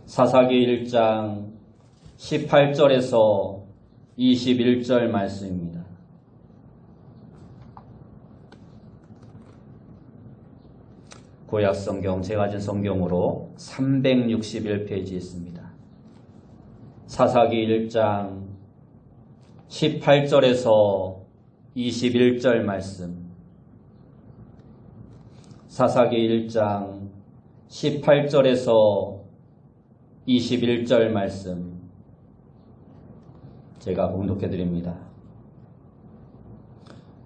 사사기 1장 18절에서 21절 말씀입니다. 구약성경 제가 가진 성경으로 361페이지에 있습니다. 사사기 1장 18절에서 21절 말씀. 사사기 1장 18절에서 21절 말씀 제가 봉독해 드립니다.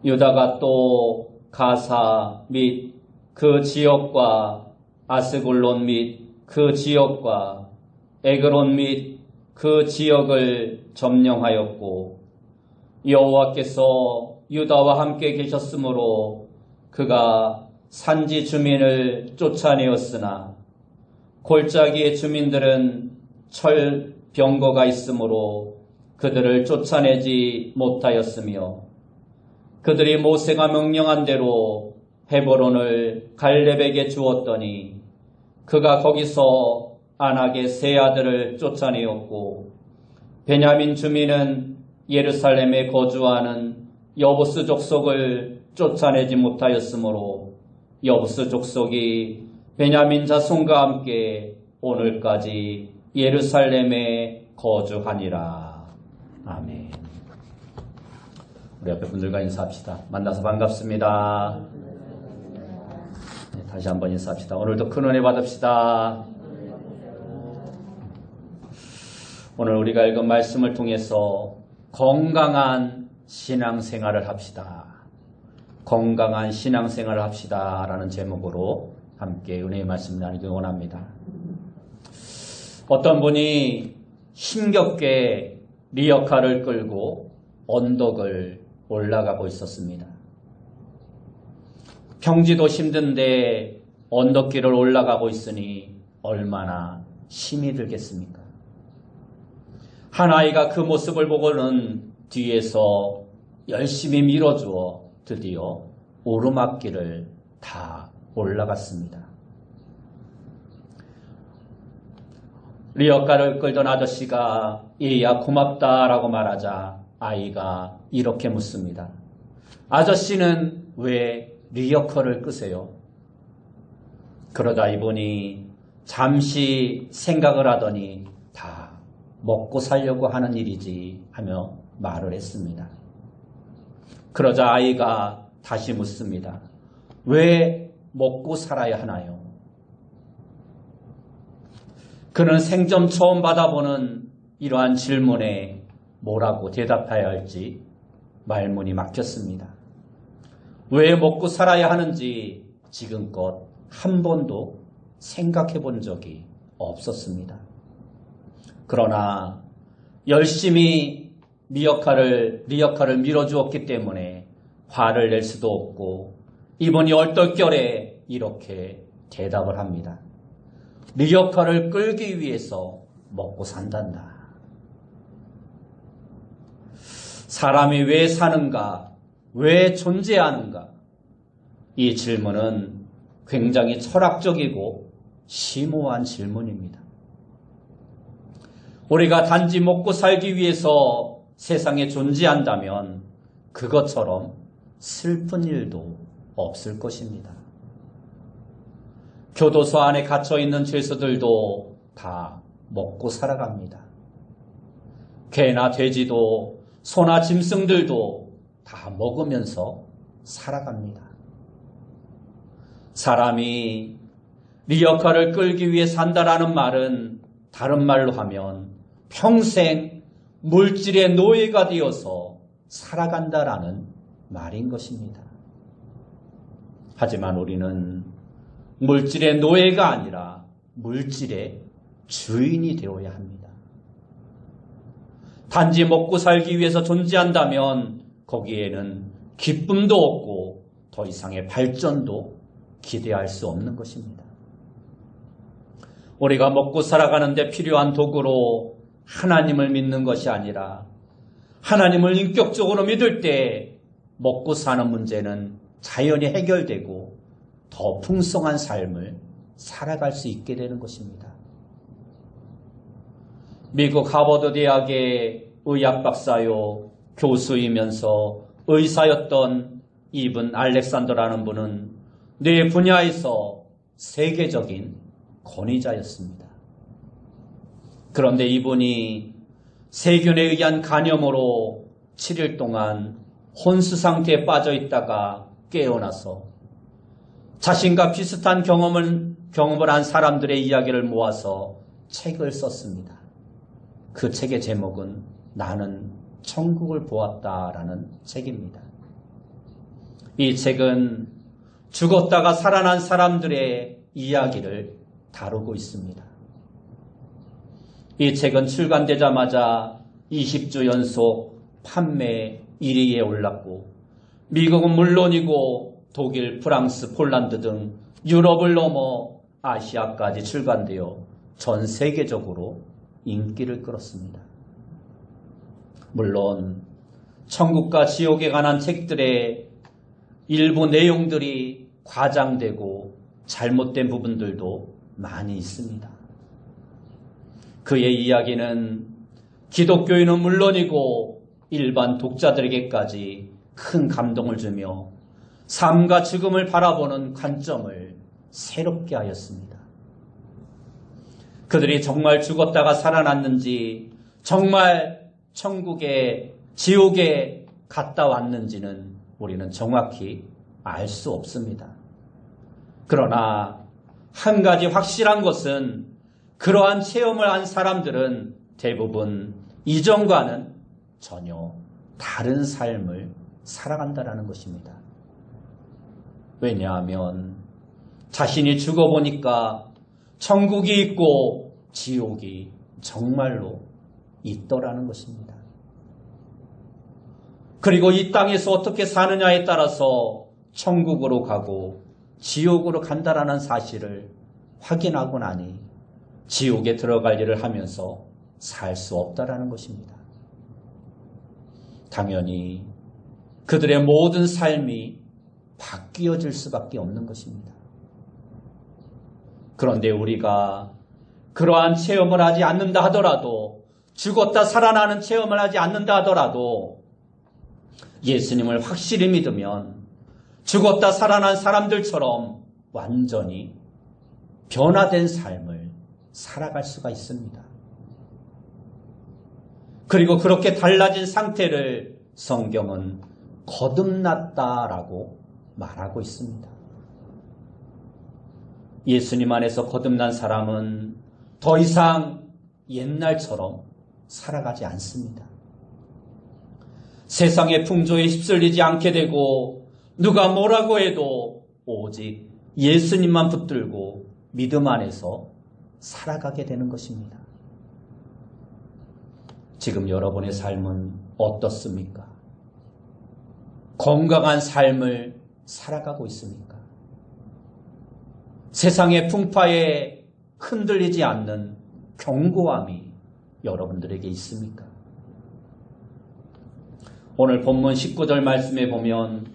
유다가 또 가사 및 그 지역과 아스글론 및 그 지역과 에그론 및 그 지역을 점령하였고, 여호와께서 유다와 함께 계셨으므로 그가 산지 주민을 쫓아내었으나 골짜기의 주민들은 철병거가 있으므로 그들을 쫓아내지 못하였으며, 그들이 모세가 명령한 대로 헤브론을 갈렙에게 주었더니 그가 거기서 안악의 세 아들을 쫓아내었고, 베냐민 주민은 예루살렘에 거주하는 여부스 족속을 쫓아내지 못하였으므로 여부스 족속이 베냐민 자손과 함께 오늘까지 예루살렘에 거주하니라. 아멘. 우리 옆에 분들과 인사합시다. 만나서 반갑습니다. 네, 다시 한번 인사합시다. 오늘도 큰 은혜 받읍시다. 오늘 우리가 읽은 말씀을 통해서 건강한 신앙생활을 합시다. 건강한 신앙생활을 합시다 라는 제목으로 함께 은혜의 말씀을 나누기 원합니다. 어떤 분이 힘겹게 리어카를 끌고 언덕을 올라가고 있었습니다. 평지도 힘든데 언덕길을 올라가고 있으니 얼마나 힘이 들겠습니까? 한 아이가 그 모습을 보고는 뒤에서 열심히 밀어주어 드디어 오르막길을 다 올라갔습니다. 리어카를 끌던 아저씨가 얘야 고맙다라고 말하자 아이가 이렇게 묻습니다. 아저씨는 왜 리어카를 끄세요? 그러자 이분이 잠시 생각을 하더니 다 먹고 살려고 하는 일이지 하며 말을 했습니다. 그러자 아이가 다시 묻습니다. 왜 먹고 살아야 하나요? 그는 생전 처음 받아보는 이러한 질문에 뭐라고 대답해야 할지 말문이 막혔습니다. 왜 먹고 살아야 하는지 지금껏 한 번도 생각해 본 적이 없었습니다. 그러나 열심히 리어카를 밀어주었기 때문에 화를 낼 수도 없고 이분이 얼떨결에 이렇게 대답을 합니다. 리어카를 끌기 위해서 먹고 산단다. 사람이 왜 사는가? 왜 존재하는가? 이 질문은 굉장히 철학적이고 심오한 질문입니다. 우리가 단지 먹고 살기 위해서 세상에 존재한다면 그것처럼 슬픈 일도 없을 것입니다. 교도소 안에 갇혀있는 죄수들도 다 먹고 살아갑니다. 개나 돼지도 소나 짐승들도 다 먹으면서 살아갑니다. 사람이 리어카를 끌기 위해 산다라는 말은 다른 말로 하면 평생 물질의 노예가 되어서 살아간다라는 말인 것입니다. 하지만 우리는 물질의 노예가 아니라 물질의 주인이 되어야 합니다. 단지 먹고 살기 위해서 존재한다면 거기에는 기쁨도 없고 더 이상의 발전도 기대할 수 없는 것입니다. 우리가 먹고 살아가는데 필요한 도구로 하나님을 믿는 것이 아니라 하나님을 인격적으로 믿을 때 먹고 사는 문제는 자연히 해결되고 더 풍성한 삶을 살아갈 수 있게 되는 것입니다. 미국 하버드 대학의 의학 박사요 교수이면서 의사였던 이분 알렉산더라는 분은 뇌 분야에서 세계적인 권위자였습니다. 그런데 이분이 세균에 의한 간염으로 7일 동안 혼수 상태에 빠져 있다가 깨어나서 자신과 비슷한 경험을 한 사람들의 이야기를 모아서 책을 썼습니다. 그 책의 제목은 나는 천국을 보았다라는 책입니다. 이 책은 죽었다가 살아난 사람들의 이야기를 다루고 있습니다. 이 책은 출간되자마자 20주 연속 판매 1위에 올랐고 미국은 물론이고 독일, 프랑스, 폴란드 등 유럽을 넘어 아시아까지 출간되어 전 세계적으로 인기를 끌었습니다. 물론 천국과 지옥에 관한 책들의 일부 내용들이 과장되고 잘못된 부분들도 많이 있습니다. 그의 이야기는 기독교인은 물론이고 일반 독자들에게까지 큰 감동을 주며 삶과 죽음을 바라보는 관점을 새롭게 하였습니다. 그들이 정말 죽었다가 살아났는지, 정말 천국에, 지옥에 갔다 왔는지는 우리는 정확히 알 수 없습니다. 그러나 한 가지 확실한 것은 그러한 체험을 한 사람들은 대부분 이전과는 전혀 다른 삶을 살아간다는 것입니다. 왜냐하면 자신이 죽어보니까 천국이 있고 지옥이 정말로 있더라는 것입니다. 그리고 이 땅에서 어떻게 사느냐에 따라서 천국으로 가고 지옥으로 간다라는 사실을 확인하고 나니 지옥에 들어갈 일을 하면서 살 수 없다라는 것입니다. 당연히 그들의 모든 삶이 바뀌어질 수밖에 없는 것입니다. 그런데 우리가 그러한 체험을 하지 않는다 하더라도, 죽었다 살아나는 체험을 하지 않는다 하더라도 예수님을 확실히 믿으면 죽었다 살아난 사람들처럼 완전히 변화된 삶을 살아갈 수가 있습니다. 그리고 그렇게 달라진 상태를 성경은 거듭났다라고 말하고 있습니다. 예수님 안에서 거듭난 사람은 더 이상 옛날처럼 살아가지 않습니다. 세상의 풍조에 휩쓸리지 않게 되고 누가 뭐라고 해도 오직 예수님만 붙들고 믿음 안에서 살아가게 되는 것입니다. 지금 여러분의 삶은 어떻습니까? 건강한 삶을 살아가고 있습니까? 세상의 풍파에 흔들리지 않는 견고함이 여러분들에게 있습니까? 오늘 본문 19절 말씀에 보면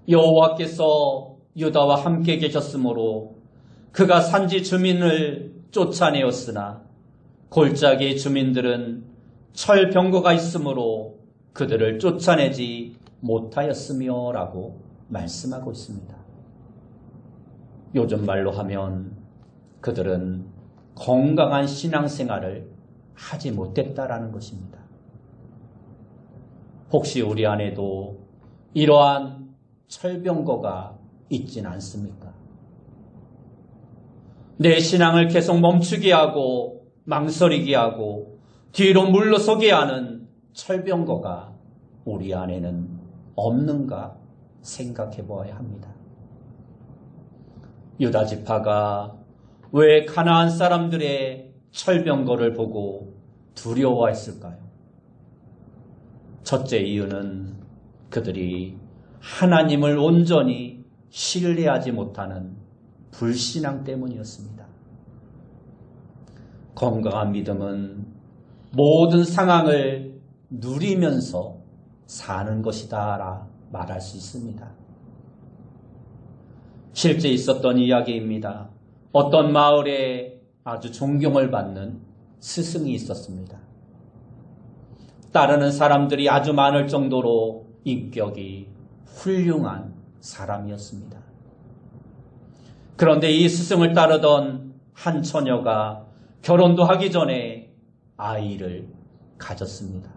여호와께서 유다와 함께 계셨으므로 그가 산지 주민을 쫓아내었으나 골짜기 주민들은 철병거가 있으므로 그들을 쫓아내지 못하였으며 라고 말씀하고 있습니다. 요즘 말로 하면 그들은 건강한 신앙생활을 하지 못했다라는 것입니다. 혹시 우리 안에도 이러한 철병거가 있진 않습니까? 내 신앙을 계속 멈추게 하고 망설이게 하고 뒤로 물러서게 하는 철병거가 우리 안에는 없는가 생각해 보아야 합니다. 유다 지파가 왜 가나안 사람들의 철병거를 보고 두려워했을까요? 첫째 이유는 그들이 하나님을 온전히 신뢰하지 못하는 불신앙 때문이었습니다. 건강한 믿음은 모든 상황을 누리면서 사는 것이다라 말할 수 있습니다. 실제 있었던 이야기입니다. 어떤 마을에 아주 존경을 받는 스승이 있었습니다. 따르는 사람들이 아주 많을 정도로 인격이 훌륭한 사람이었습니다. 그런데 이 스승을 따르던 한 처녀가 결혼도 하기 전에 아이를 가졌습니다.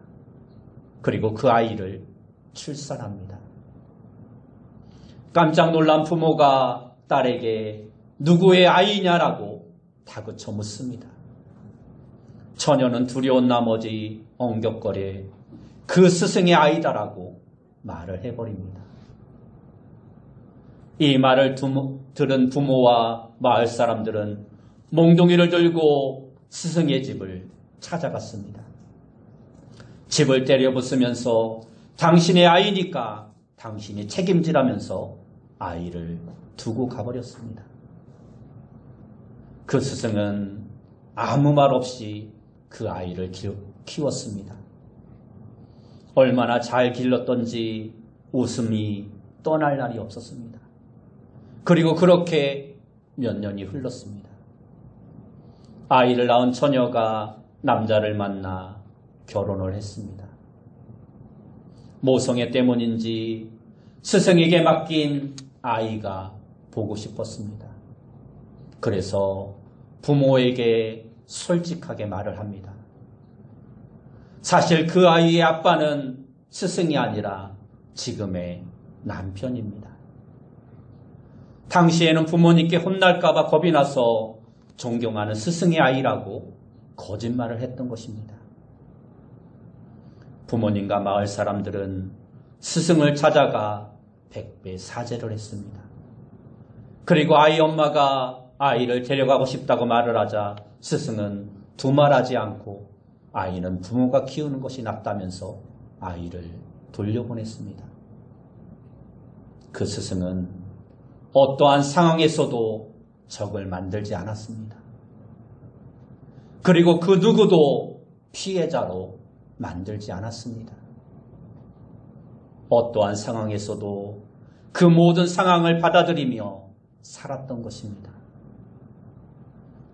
그리고 그 아이를 출산합니다. 깜짝 놀란 부모가 딸에게 누구의 아이냐라고 다그쳐 묻습니다. 처녀는 두려운 나머지 엉격거려 그 스승의 아이다라고 말을 해버립니다. 이 말을 들은 부모와 마을 사람들은 몽둥이를 들고 스승의 집을 찾아갔습니다. 집을 때려부수면서 당신의 아이니까 당신이 책임지라면서 아이를 두고 가버렸습니다. 그 스승은 아무 말 없이 그 아이를 키웠습니다. 얼마나 잘 길렀던지 웃음이 떠날 날이 없었습니다. 그리고 그렇게 몇 년이 흘렀습니다. 아이를 낳은 처녀가 남자를 만나 결혼을 했습니다. 모성애 때문인지 스승에게 맡긴 아이가 보고 싶었습니다. 그래서 부모에게 솔직하게 말을 합니다. 사실 그 아이의 아빠는 스승이 아니라 지금의 남편입니다. 당시에는 부모님께 혼날까 봐 겁이 나서 존경하는 스승의 아이라고 거짓말을 했던 것입니다. 부모님과 마을 사람들은 스승을 찾아가 백배 사죄를 했습니다. 그리고 아이 엄마가 아이를 데려가고 싶다고 말을 하자 스승은 두말하지 않고 아이는 부모가 키우는 것이 낫다면서 아이를 돌려보냈습니다. 그 스승은 어떠한 상황에서도 적을 만들지 않았습니다. 그리고 그 누구도 피해자로 만들지 않았습니다. 어떠한 상황에서도 그 모든 상황을 받아들이며 살았던 것입니다.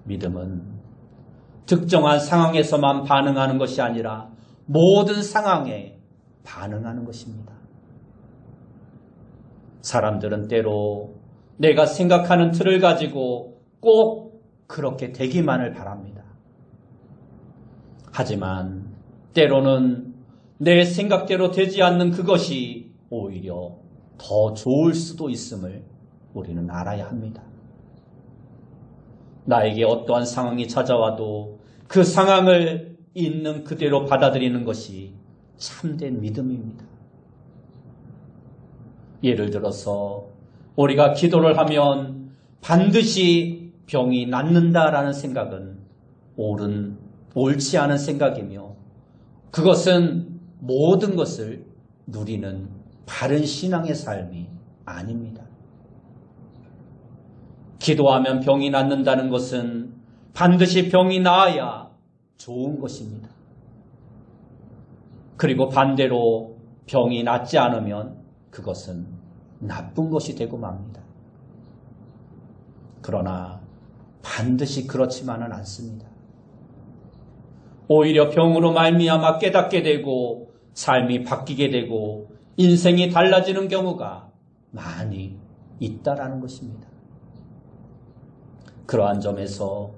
믿음은 특정한 상황에서만 반응하는 것이 아니라 모든 상황에 반응하는 것입니다. 사람들은 때로 내가 생각하는 틀을 가지고 꼭 그렇게 되기만을 바랍니다. 하지만 때로는 내 생각대로 되지 않는 그것이 오히려 더 좋을 수도 있음을 우리는 알아야 합니다. 나에게 어떠한 상황이 찾아와도 그 상황을 있는 그대로 받아들이는 것이 참된 믿음입니다. 예를 들어서 우리가 기도를 하면 반드시 병이 낫는다라는 생각은 옳지 않은 생각이며 그것은 모든 것을 누리는 바른 신앙의 삶이 아닙니다. 기도하면 병이 낫는다는 것은 반드시 병이 나아야 좋은 것입니다. 그리고 반대로 병이 낫지 않으면 그것은 나쁜 것이 되고 맙니다. 그러나 반드시 그렇지만은 않습니다. 오히려 병으로 말미암아 깨닫게 되고 삶이 바뀌게 되고 인생이 달라지는 경우가 많이 있다라는 것입니다. 그러한 점에서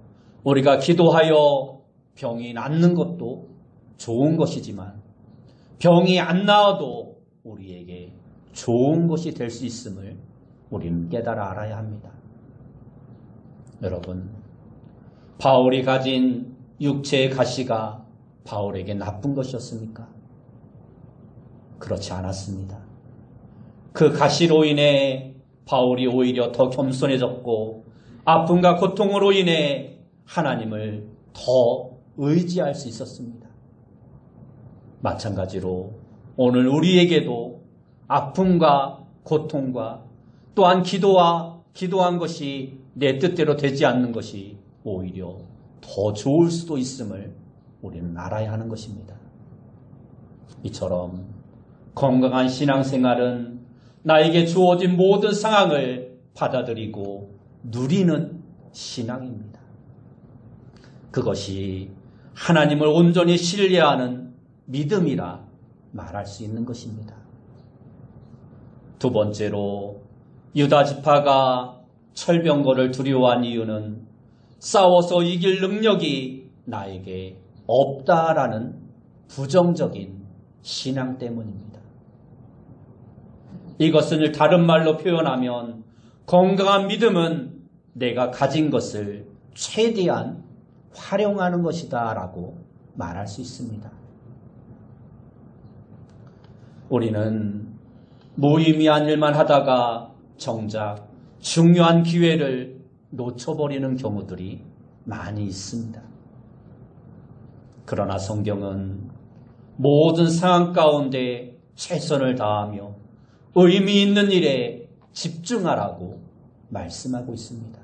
우리가 기도하여 병이 낫는 것도 좋은 것이지만 병이 안 나아도 우리에게 좋은 것이 될 수 있음을 우리는 깨달아 알아야 합니다. 여러분, 바울이 가진 육체의 가시가 바울에게 나쁜 것이었습니까? 그렇지 않았습니다. 그 가시로 인해 바울이 오히려 더 겸손해졌고 아픔과 고통으로 인해 하나님을 더 의지할 수 있었습니다. 마찬가지로 오늘 우리에게도 아픔과 고통과 또한 기도한 것이 내 뜻대로 되지 않는 것이 오히려 더 좋을 수도 있음을 우리는 알아야 하는 것입니다. 이처럼 건강한 신앙생활은 나에게 주어진 모든 상황을 받아들이고 누리는 신앙입니다. 그것이 하나님을 온전히 신뢰하는 믿음이라 말할 수 있는 것입니다. 두 번째로 유다 지파가 철병거를 두려워한 이유는 싸워서 이길 능력이 나에게 없다라는 부정적인 신앙 때문입니다. 이것을 다른 말로 표현하면 건강한 믿음은 내가 가진 것을 최대한 활용하는 것이다 라고 말할 수 있습니다. 우리는 무의미한 일만 하다가 정작 중요한 기회를 놓쳐버리는 경우들이 많이 있습니다. 그러나 성경은 모든 상황 가운데 최선을 다하며 의미 있는 일에 집중하라고 말씀하고 있습니다.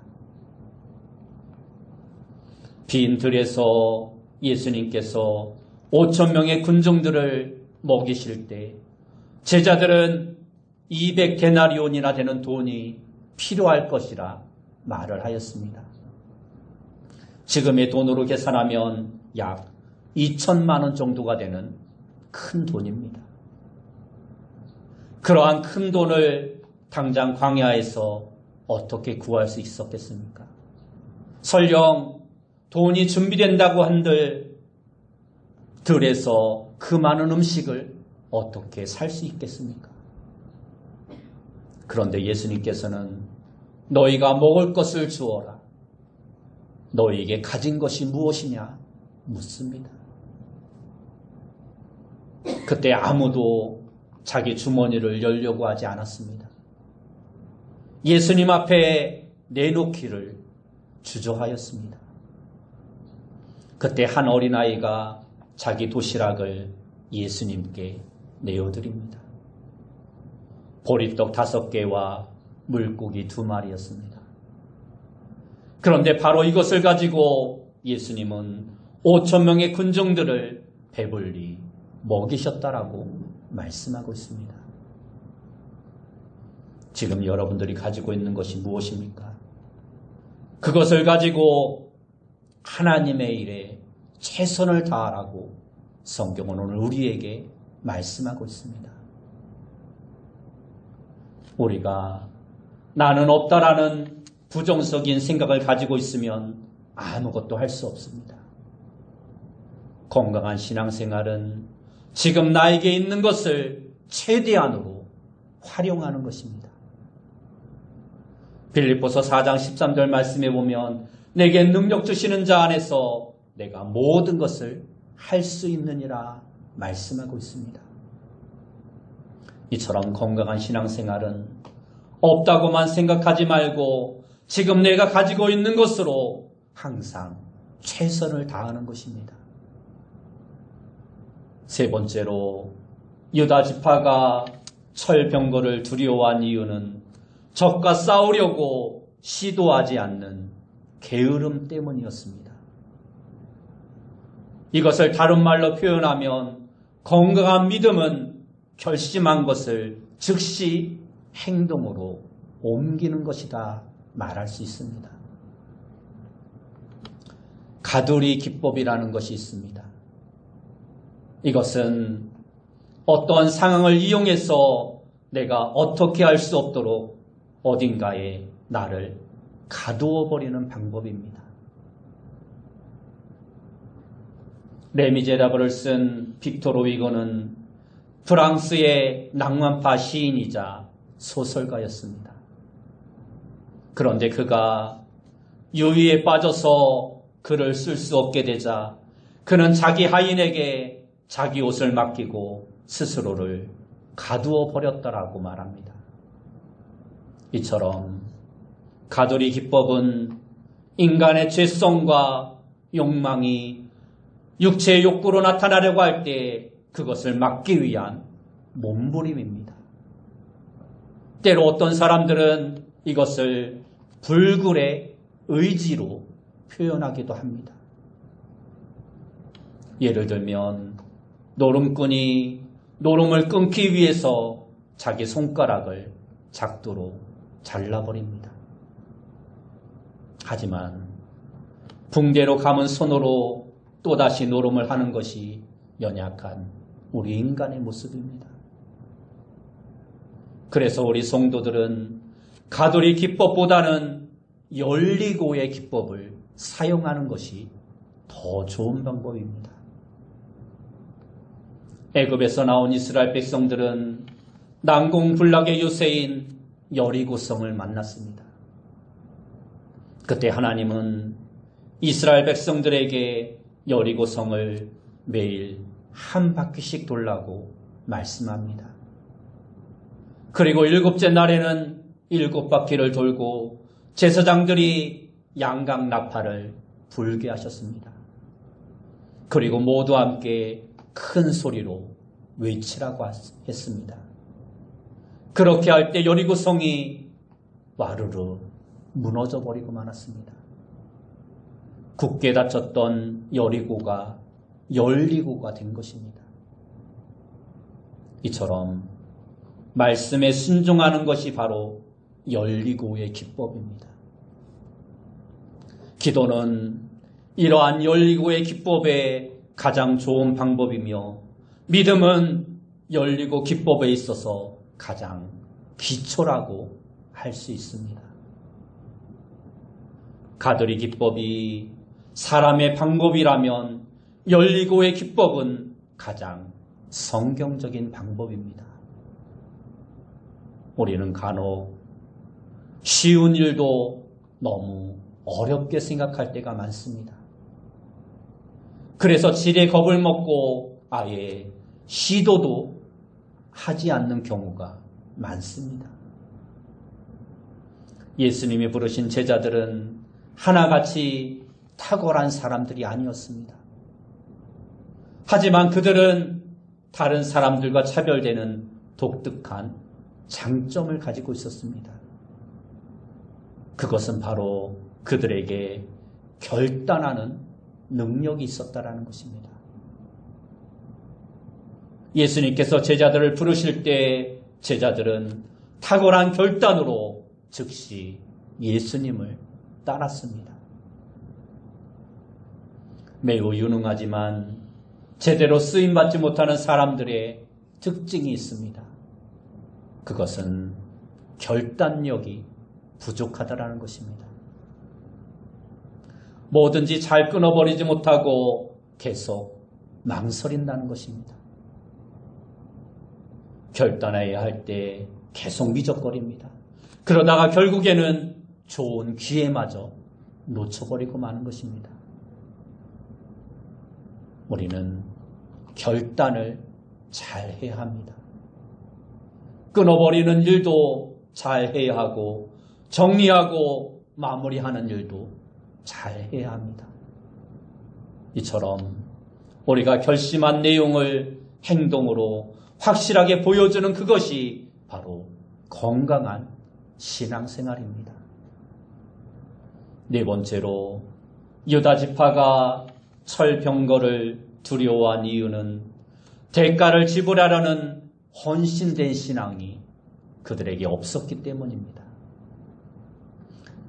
빈 들에서 예수님께서 5,000명의 군중들을 먹이실 때 제자들은 200데나리온이나 되는 돈이 필요할 것이라 말을 하였습니다. 지금의 돈으로 계산하면 약 2천만 원 정도가 되는 큰 돈입니다. 그러한 큰 돈을 당장 광야에서 어떻게 구할 수 있었겠습니까? 설령 돈이 준비된다고 한들 들에서 그 많은 음식을 어떻게 살 수 있겠습니까? 그런데 예수님께서는 너희가 먹을 것을 주어라. 너희에게 가진 것이 무엇이냐 묻습니다. 그때 아무도 자기 주머니를 열려고 하지 않았습니다. 예수님 앞에 내놓기를 주저하였습니다. 그때 한 어린아이가 자기 도시락을 예수님께 내어드립니다. 보리떡 5개와 물고기 2마리였습니다. 그런데 바로 이것을 가지고 예수님은 5,000명의 군중들을 배불리 먹이셨다라고 말씀하고 있습니다. 지금 여러분들이 가지고 있는 것이 무엇입니까? 그것을 가지고 하나님의 일에 최선을 다하라고 성경은 오늘 우리에게 말씀하고 있습니다. 우리가 나는 없다라는 부정적인 생각을 가지고 있으면 아무것도 할 수 없습니다. 건강한 신앙생활은 지금 나에게 있는 것을 최대한으로 활용하는 것입니다. 빌립보서 4장 13절 말씀에 보면 내게 능력 주시는 자 안에서 내가 모든 것을 할 수 있느니라 말씀하고 있습니다. 이처럼 건강한 신앙생활은 없다고만 생각하지 말고 지금 내가 가지고 있는 것으로 항상 최선을 다하는 것입니다. 세 번째로 유다 지파가 철병거를 두려워한 이유는 적과 싸우려고 시도하지 않는 게으름 때문이었습니다. 이것을 다른 말로 표현하면 건강한 믿음은 결심한 것을 즉시 행동으로 옮기는 것이다 말할 수 있습니다. 가두리 기법이라는 것이 있습니다. 이것은 어떠한 상황을 이용해서 내가 어떻게 할 수 없도록 어딘가에 나를 가두어 버리는 방법입니다. 레미제라블을 쓴 빅토르 위거는 프랑스의 낭만파 시인이자 소설가였습니다. 그런데 그가 유의에 빠져서 글을 쓸 수 없게 되자 그는 자기 하인에게 자기 옷을 맡기고 스스로를 가두어 버렸다라고 말합니다. 이처럼 가두리 기법은 인간의 죄성과 욕망이 육체의 욕구로 나타나려고 할 때 그것을 막기 위한 몸부림입니다. 때로 어떤 사람들은 이것을 불굴의 의지로 표현하기도 합니다. 예를 들면 노름꾼이 노름을 끊기 위해서 자기 손가락을 작두로 잘라버립니다. 하지만 붕대로 감은 손으로 또다시 노름을 하는 것이 연약한 우리 인간의 모습입니다. 그래서 우리 성도들은 가돌이 기법보다는 열리고의 기법을 사용하는 것이 더 좋은 방법입니다. 애굽에서 나온 이스라엘 백성들은 난공불락의 요새인 여리고성을 만났습니다. 그때 하나님은 이스라엘 백성들에게 여리고성을 매일 한 바퀴씩 돌라고 말씀합니다. 그리고 7째 날에는 7바퀴를 돌고 제사장들이 양각 나팔을 불게 하셨습니다. 그리고 모두 함께 큰 소리로 외치라고 했습니다. 그렇게 할 때 여리고성이 와르르 무너져 버리고 말았습니다. 굳게 닫혔던 여리고가 열리고가 된 것입니다. 이처럼 말씀에 순종하는 것이 바로 열리고의 기법입니다. 기도는 이러한 열리고의 기법의 가장 좋은 방법이며 믿음은 열리고 기법에 있어서 가장 기초라고 할 수 있습니다. 가들이 기법이 사람의 방법이라면 열리고의 기법은 가장 성경적인 방법입니다. 우리는 간혹 쉬운 일도 너무 어렵게 생각할 때가 많습니다. 그래서 지레 겁을 먹고 아예 시도도 하지 않는 경우가 많습니다. 예수님이 부르신 제자들은 하나같이 탁월한 사람들이 아니었습니다. 하지만 그들은 다른 사람들과 차별되는 독특한 장점을 가지고 있었습니다. 그것은 바로 그들에게 결단하는 능력이 있었다라는 것입니다. 예수님께서 제자들을 부르실 때 제자들은 탁월한 결단으로 즉시 예수님을 따랐습니다. 매우 유능하지만 제대로 쓰임받지 못하는 사람들의 특징이 있습니다. 그것은 결단력이 부족하다라는 것입니다. 뭐든지 잘 끊어버리지 못하고 계속 망설인다는 것입니다. 결단해야 할 때 계속 미적거립니다. 그러다가 결국에는 좋은 기회마저 놓쳐버리고 마는 것입니다. 우리는 결단을 잘 해야 합니다. 끊어버리는 일도 잘 해야 하고 정리하고 마무리하는 일도 잘 해야 합니다. 이처럼 우리가 결심한 내용을 행동으로 확실하게 보여주는 그것이 바로 건강한 신앙생활입니다. 네 번째로 유다 지파가 철병거를 두려워한 이유는 대가를 지불하려는 헌신된 신앙이 그들에게 없었기 때문입니다.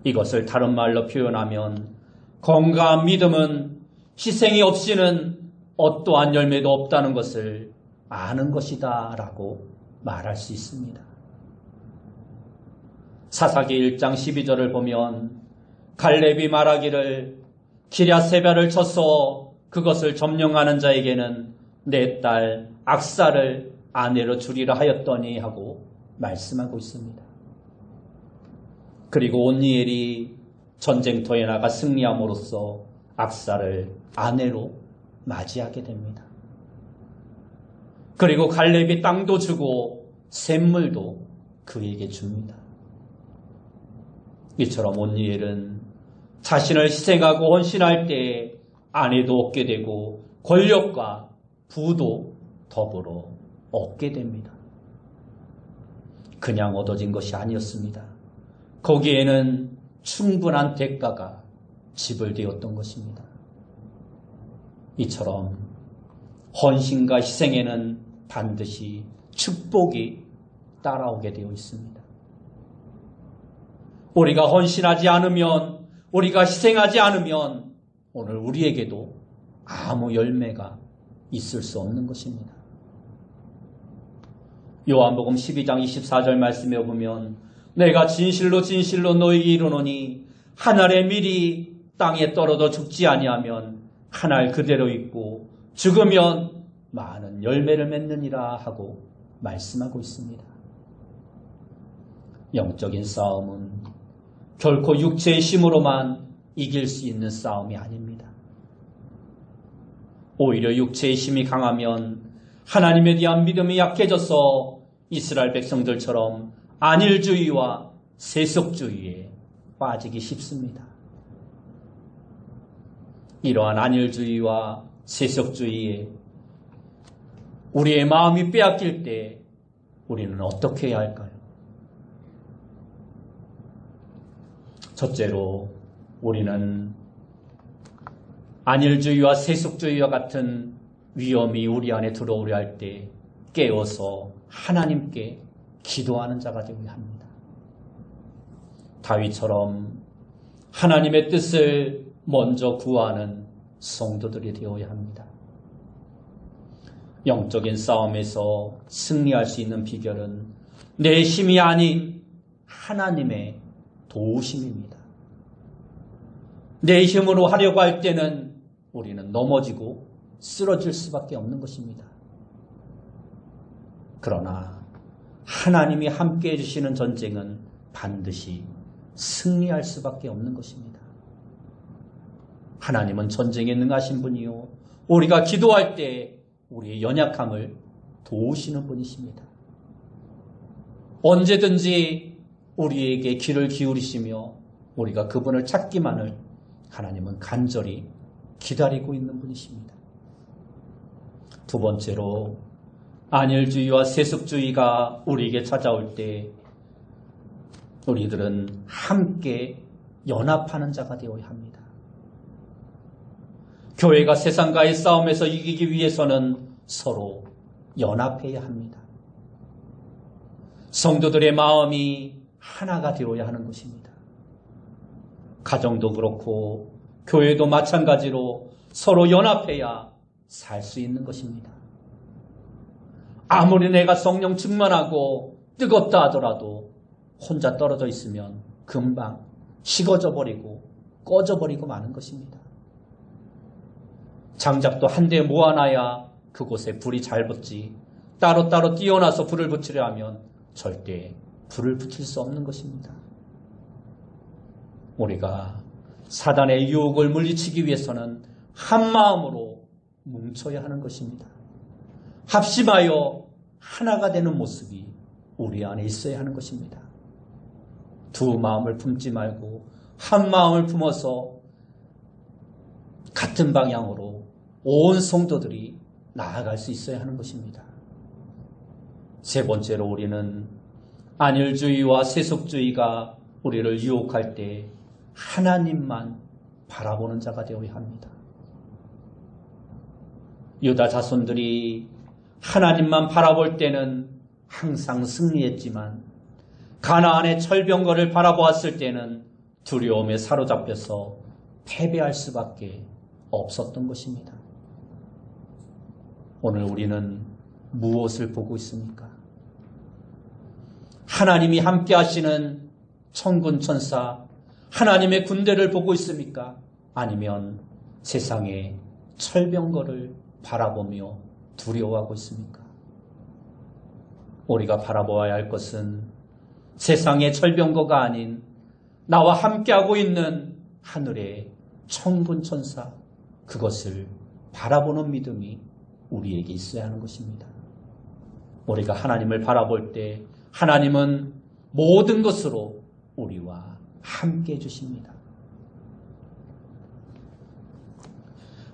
이것을 다른 말로 표현하면 건강한 믿음은 희생이 없이는 어떠한 열매도 없다는 것을 아는 것이다 라고 말할 수 있습니다. 사사기 1장 12절을 보면 갈렙이 말하기를 기랴세바를 쳐서 그것을 점령하는 자에게는 내 딸 악사를 아내로 주리라 하였더니 하고 말씀하고 있습니다. 그리고 온니엘이 전쟁터에 나가 승리함으로써 악사를 아내로 맞이하게 됩니다. 그리고 갈렙이 땅도 주고 샘물도 그에게 줍니다. 이처럼 온니엘은 자신을 희생하고 헌신할 때 아내도 얻게 되고 권력과 부도 더불어 얻게 됩니다. 그냥 얻어진 것이 아니었습니다. 거기에는 충분한 대가가 지불되었던 것입니다. 이처럼 헌신과 희생에는 반드시 축복이 따라오게 되어 있습니다. 우리가 헌신하지 않으면, 우리가 희생하지 않으면 오늘 우리에게도 아무 열매가 있을 수 없는 것입니다. 요한복음 12장 24절 말씀에 보면 내가 진실로 진실로 너희에게 이르노니 한 알의 밀이 땅에 떨어져 죽지 아니하면 한 알 그대로 있고 죽으면 많은 열매를 맺느니라 하고 말씀하고 있습니다. 영적인 싸움은 결코 육체의 힘으로만 이길 수 있는 싸움이 아닙니다. 오히려 육체의 힘이 강하면 하나님에 대한 믿음이 약해져서 이스라엘 백성들처럼 안일주의와 세속주의에 빠지기 쉽습니다. 이러한 안일주의와 세속주의에 우리의 마음이 빼앗길 때 우리는 어떻게 해야 할까요? 첫째로 우리는 안일주의와 세속주의와 같은 위험이 우리 안에 들어오려 할 때 깨어서 하나님께 기도하는 자가 되어야 합니다. 다윗처럼 하나님의 뜻을 먼저 구하는 성도들이 되어야 합니다. 영적인 싸움에서 승리할 수 있는 비결은 내 힘이 아닌 하나님의 도우심입니다. 내 힘으로 하려고 할 때는 우리는 넘어지고 쓰러질 수밖에 없는 것입니다. 그러나 하나님이 함께해 주시는 전쟁은 반드시 승리할 수밖에 없는 것입니다. 하나님은 전쟁에 능하신 분이요 우리가 기도할 때 우리의 연약함을 도우시는 분이십니다. 언제든지 우리에게 귀를 기울이시며 우리가 그분을 찾기만을 하나님은 간절히 기다리고 있는 분이십니다. 두 번째로 안일주의와 세속주의가 우리에게 찾아올 때 우리들은 함께 연합하는 자가 되어야 합니다. 교회가 세상과의 싸움에서 이기기 위해서는 서로 연합해야 합니다. 성도들의 마음이 하나가 되어야 하는 것입니다. 가정도 그렇고 교회도 마찬가지로 서로 연합해야 살 수 있는 것입니다. 아무리 내가 성령 충만하고 뜨겁다 하더라도 혼자 떨어져 있으면 금방 식어져 버리고 꺼져 버리고 마는 것입니다. 장작도 한 대 모아놔야 그곳에 불이 잘 붙지 따로따로 띄어놔서 불을 붙이려 하면 절대 불을 붙일 수 없는 것입니다. 우리가 사단의 유혹을 물리치기 위해서는 한 마음으로 뭉쳐야 하는 것입니다. 합심하여 하나가 되는 모습이 우리 안에 있어야 하는 것입니다. 두 마음을 품지 말고 한 마음을 품어서 같은 방향으로 온 성도들이 나아갈 수 있어야 하는 것입니다. 세 번째로 우리는 안일주의와 세속주의가 우리를 유혹할 때 하나님만 바라보는 자가 되어야 합니다. 유다 자손들이 하나님만 바라볼 때는 항상 승리했지만 가나안의 철병거를 바라보았을 때는 두려움에 사로잡혀서 패배할 수밖에 없었던 것입니다. 오늘 우리는 무엇을 보고 있습니까? 하나님이 함께 하시는 천군 천사, 하나님의 군대를 보고 있습니까? 아니면 세상의 철병거를 바라보며 두려워하고 있습니까? 우리가 바라보아야 할 것은 세상의 철병거가 아닌 나와 함께하고 있는 하늘의 천군 천사, 그것을 바라보는 믿음이 우리에게 있어야 하는 것입니다. 우리가 하나님을 바라볼 때 하나님은 모든 것으로 우리와 함께 해주십니다.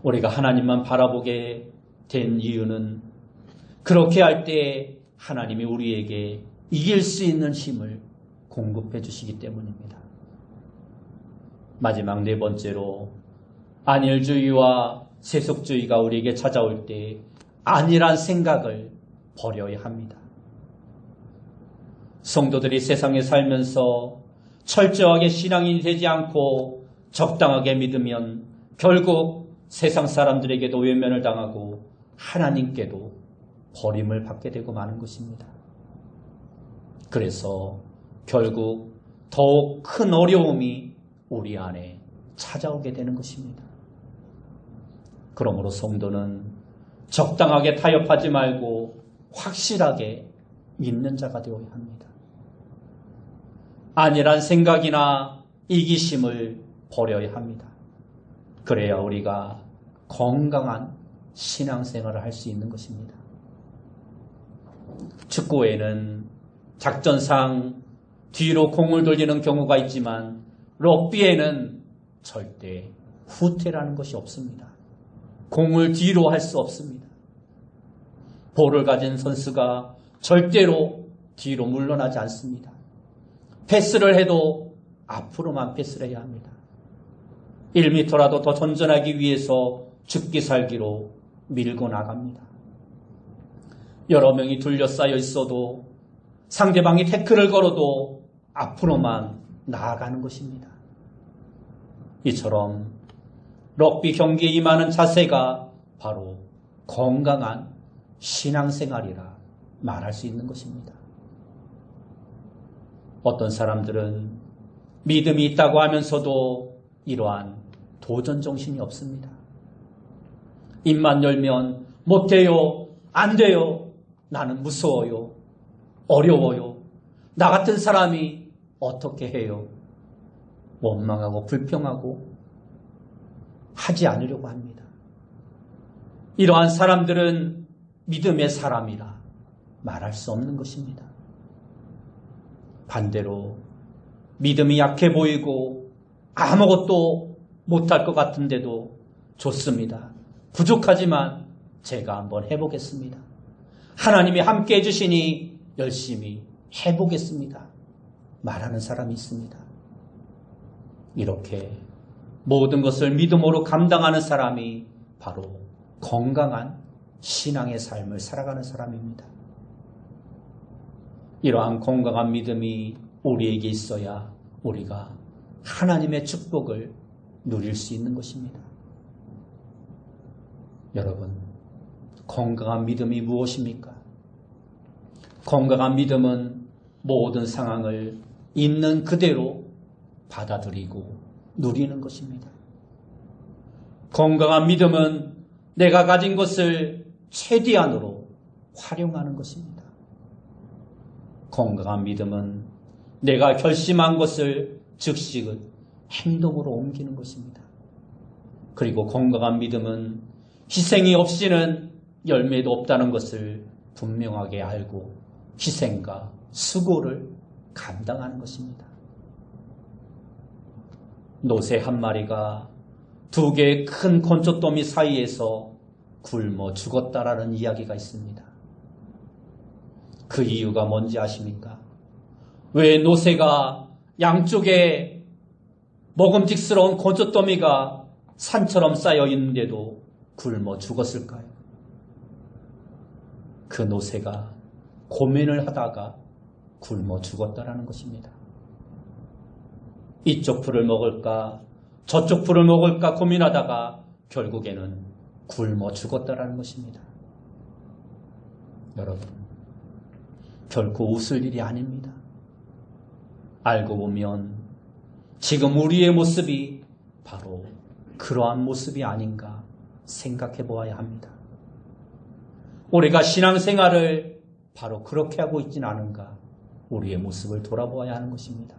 우리가 하나님만 바라보게 된 이유는 그렇게 할 때 하나님이 우리에게 이길 수 있는 힘을 공급해 주시기 때문입니다. 마지막 네 번째로 안일주의와 세속주의가 우리에게 찾아올 때 안일한 생각을 버려야 합니다. 성도들이 세상에 살면서 철저하게 신앙인이 되지 않고 적당하게 믿으면 결국 세상 사람들에게도 외면을 당하고 하나님께도 버림을 받게 되고 마는 것입니다. 그래서 결국 더욱 큰 어려움이 우리 안에 찾아오게 되는 것입니다. 그러므로 성도는 적당하게 타협하지 말고 확실하게 믿는 자가 되어야 합니다. 안일한 생각이나 이기심을 버려야 합니다. 그래야 우리가 건강한 신앙생활을 할 수 있는 것입니다. 축구에는 작전상 뒤로 공을 돌리는 경우가 있지만 럭비에는 절대 후퇴라는 것이 없습니다. 공을 뒤로 할 수 없습니다. 볼을 가진 선수가 절대로 뒤로 물러나지 않습니다. 패스를 해도 앞으로만 패스를 해야 합니다. 1m라도 더 전전하기 위해서 죽기 살기로 밀고 나갑니다. 여러 명이 둘러싸여 있어도 상대방이 태클을 걸어도 앞으로만 나아가는 것입니다. 이처럼 럭비 경기에 임하는 자세가 바로 건강한 신앙생활이라 말할 수 있는 것입니다. 어떤 사람들은 믿음이 있다고 하면서도 이러한 도전 정신이 없습니다. 입만 열면 못해요, 안 돼요, 나는 무서워요, 어려워요, 나 같은 사람이 어떻게 해요? 원망하고 불평하고 하지 않으려고 합니다. 이러한 사람들은 믿음의 사람이라 말할 수 없는 것입니다. 반대로 믿음이 약해 보이고 아무것도 못할 것 같은데도 좋습니다. 부족하지만 제가 한번 해보겠습니다. 하나님이 함께 해주시니 열심히 해보겠습니다. 말하는 사람이 있습니다. 이렇게 모든 것을 믿음으로 감당하는 사람이 바로 건강한 신앙의 삶을 살아가는 사람입니다. 이러한 건강한 믿음이 우리에게 있어야 우리가 하나님의 축복을 누릴 수 있는 것입니다. 여러분, 건강한 믿음이 무엇입니까? 건강한 믿음은 모든 상황을 있는 그대로 받아들이고 누리는 것입니다. 건강한 믿음은 내가 가진 것을 최대한으로 활용하는 것입니다. 건강한 믿음은 내가 결심한 것을 즉시 행동으로 옮기는 것입니다. 그리고 건강한 믿음은 희생이 없이는 열매도 없다는 것을 분명하게 알고 희생과 수고를 감당하는 것입니다. 노새 한 마리가 두 개의 큰 건초더미 사이에서 굶어 죽었다라는 이야기가 있습니다. 그 이유가 뭔지 아십니까? 왜 노새가 양쪽에 먹음직스러운 건초더미가 산처럼 쌓여 있는데도 굶어 죽었을까요? 그 노새가 고민을 하다가 굶어 죽었다라는 것입니다. 이쪽 풀을 먹을까 저쪽 풀을 먹을까 고민하다가 결국에는 굶어 죽었다라는 것입니다. 여러분, 결코 웃을 일이 아닙니다. 알고 보면 지금 우리의 모습이 바로 그러한 모습이 아닌가 생각해 보아야 합니다. 우리가 신앙생활을 바로 그렇게 하고 있지는 않은가 우리의 모습을 돌아보아야 하는 것입니다.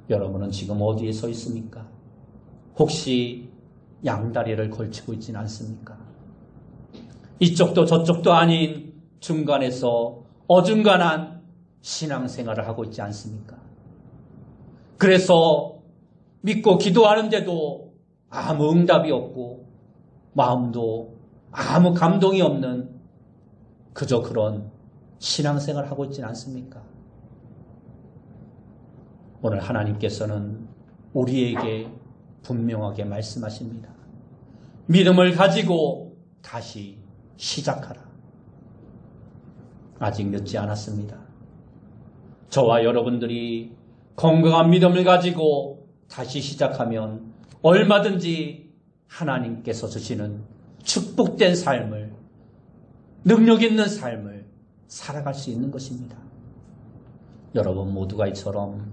여러분은 지금 어디에 서 있습니까? 혹시 양다리를 걸치고 있지는 않습니까? 이쪽도 저쪽도 아닌 중간에서 어중간한 신앙생활을 하고 있지 않습니까? 그래서 믿고 기도하는데도 아무 응답이 없고 마음도 아무 감동이 없는 그저 그런 신앙생활을 하고 있지는 않습니까? 오늘 하나님께서는 우리에게 분명하게 말씀하십니다. 믿음을 가지고 다시 시작하라. 아직 늦지 않았습니다. 저와 여러분들이 건강한 믿음을 가지고 다시 시작하면 얼마든지 하나님께서 주시는 축복된 삶을, 능력 있는 삶을 살아갈 수 있는 것입니다. 여러분 모두가 이처럼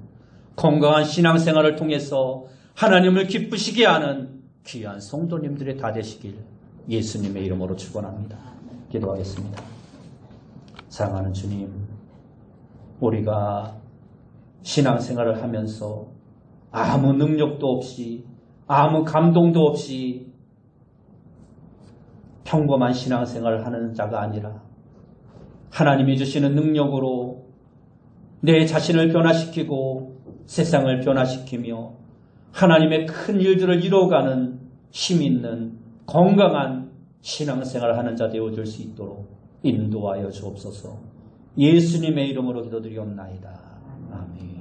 건강한 신앙생활을 통해서 하나님을 기쁘시게 하는 귀한 성도님들이 다 되시길 예수님의 이름으로 축원합니다. 기도하겠습니다. 사랑하는 주님, 우리가 신앙생활을 하면서 아무 능력도 없이, 아무 감동도 없이 평범한 신앙생활을 하는 자가 아니라 하나님이 주시는 능력으로 내 자신을 변화시키고 세상을 변화시키며 하나님의 큰 일들을 이루어가는 힘 있는 건강한 신앙생활을 하는 자 되어줄 수 있도록 인도하여 주옵소서. 예수님의 이름으로 기도드리옵나이다. 아멘.